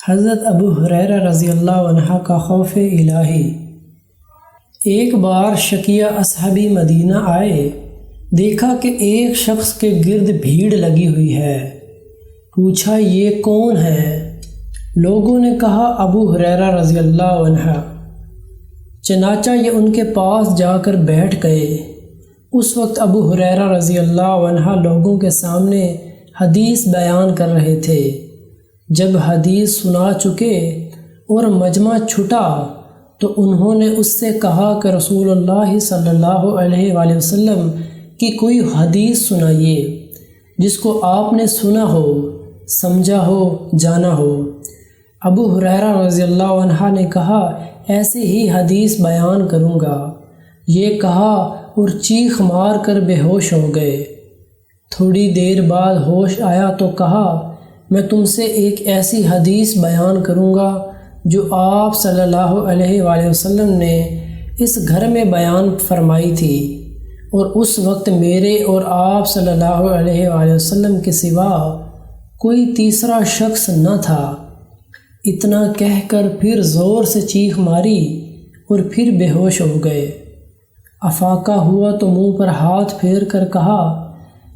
حضرت ابو ہریرہ رضی اللہ عنہ کا خوف الہی۔ ایک بار شکیہ اصحابی مدینہ آئے، دیکھا کہ ایک شخص کے گرد بھیڑ لگی ہوئی ہے۔ پوچھا یہ کون ہے؟ لوگوں نے کہا ابو ہریرہ رضی اللہ عنہ۔ چنانچہ یہ ان کے پاس جا کر بیٹھ گئے۔ اس وقت ابو ہریرہ رضی اللہ عنہ لوگوں کے سامنے حدیث بیان کر رہے تھے۔ جب حدیث سنا چکے اور مجمع چھٹا تو انہوں نے اس سے کہا کہ رسول اللہ صلی اللہ علیہ وآلہ وسلم کی کوئی حدیث سنائیے جس کو آپ نے سنا ہو، سمجھا ہو، جانا ہو۔ ابو ہریرہ رضی اللہ عنہ نے کہا ایسے ہی حدیث بیان کروں گا۔ یہ کہا اور چیخ مار کر بے ہوش ہو گئے۔ تھوڑی دیر بعد ہوش آیا تو کہا میں تم سے ایک ایسی حدیث بیان کروں گا جو آپ صلی اللہ علیہ وآلہ وسلم نے اس گھر میں بیان فرمائی تھی، اور اس وقت میرے اور آپ صلی اللہ علیہ وآلہ وسلم کے سوا کوئی تیسرا شخص نہ تھا۔ اتنا کہہ کر پھر زور سے چیخ ماری اور پھر بے ہوش ہو گئے۔ افاقہ ہوا تو منہ پر ہاتھ پھیر کر کہا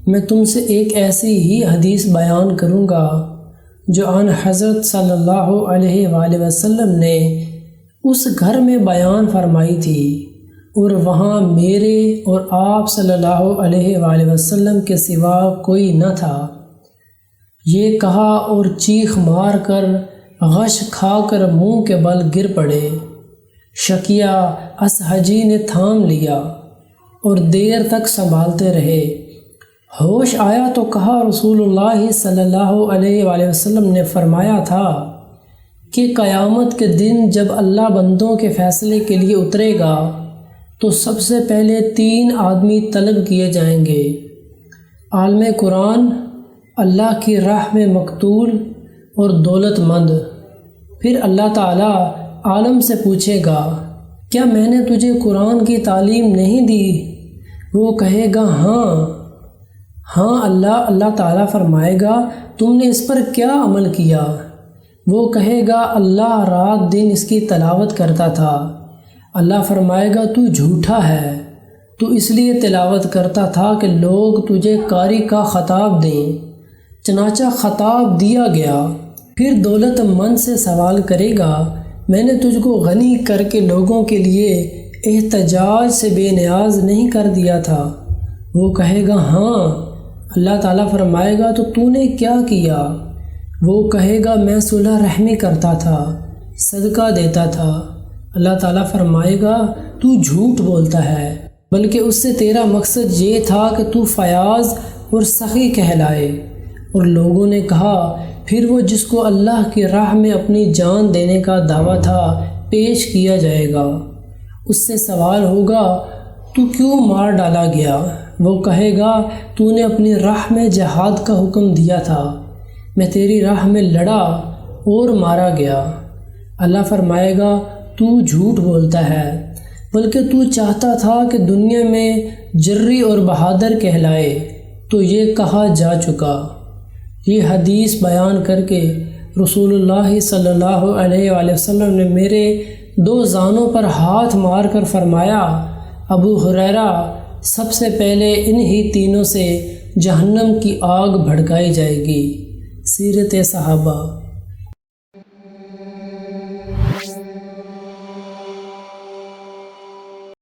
میں تم سے ایک ایسی ہی حدیث بیان کروں گا جو آن حضرت صلی اللہ علیہ وآلہ وسلم نے اس گھر میں بیان فرمائی تھی، اور وہاں میرے اور آپ صلی اللہ علیہ وآلہ وسلم کے سوا کوئی نہ تھا۔ یہ کہا اور چیخ مار کر غش کھا کر منہ کے بل گر پڑے۔ شکیہ اصحجی نے تھام لیا اور دیر تک سنبھالتے رہے۔ ہوش آیا تو کہا رسول اللہ صلی اللہ علیہ وآلہ وسلم نے فرمایا تھا کہ قیامت کے دن جب اللہ بندوں کے فیصلے کے لیے اترے گا تو سب سے پہلے 3 آدمی طلب کیے جائیں گے، عالم قرآن، اللہ کی راہ میں مقتول اور دولت مند۔ پھر اللہ تعالیٰ عالم سے پوچھے گا کیا میں نے تجھے قرآن کی تعلیم نہیں دی؟ وہ کہے گا ہاں اللہ تعالیٰ فرمائے گا تم نے اس پر کیا عمل کیا؟ وہ کہے گا اللہ رات دن اس کی تلاوت کرتا تھا۔ اللہ فرمائے گا تو جھوٹا ہے، تو اس لیے تلاوت کرتا تھا کہ لوگ تجھے قاری کا خطاب دیں۔ چنانچہ خطاب دیا گیا۔ پھر دولت مند سے سوال کرے گا میں نے تجھ کو غنی کر کے لوگوں کے لیے احتجاج سے بے نیاز نہیں کر دیا تھا؟ وہ کہے گا ہاں۔ اللہ تعالیٰ فرمائے گا تو نے کیا کیا؟ وہ کہے گا میں صلح رحمی کرتا تھا، صدقہ دیتا تھا۔ اللہ تعالیٰ فرمائے گا تو جھوٹ بولتا ہے، بلکہ اس سے تیرا مقصد یہ تھا کہ تو فیاض اور سخی کہلائے۔ اور لوگوں نے کہا پھر وہ جس کو اللہ کی راہ میں اپنی جان دینے کا دعویٰ تھا پیش کیا جائے گا۔ اس سے سوال ہوگا تو کیوں مار ڈالا گیا؟ وہ کہے گا تو نے اپنی راہ میں جہاد کا حکم دیا تھا، میں تیری راہ میں لڑا اور مارا گیا۔ اللہ فرمائے گا تو جھوٹ بولتا ہے، بلکہ تو چاہتا تھا کہ دنیا میں جری اور بہادر کہلائے، تو یہ کہا جا چکا۔ یہ حدیث بیان کر کے رسول اللہ صلی اللہ علیہ وآلہ وسلم نے میرے 2 زانوں پر ہاتھ مار کر فرمایا ابو ہریرہ سب سے پہلے انہی تینوں سے جہنم کی آگ بھڑکائی جائے گی۔ سیرت صحابہ۔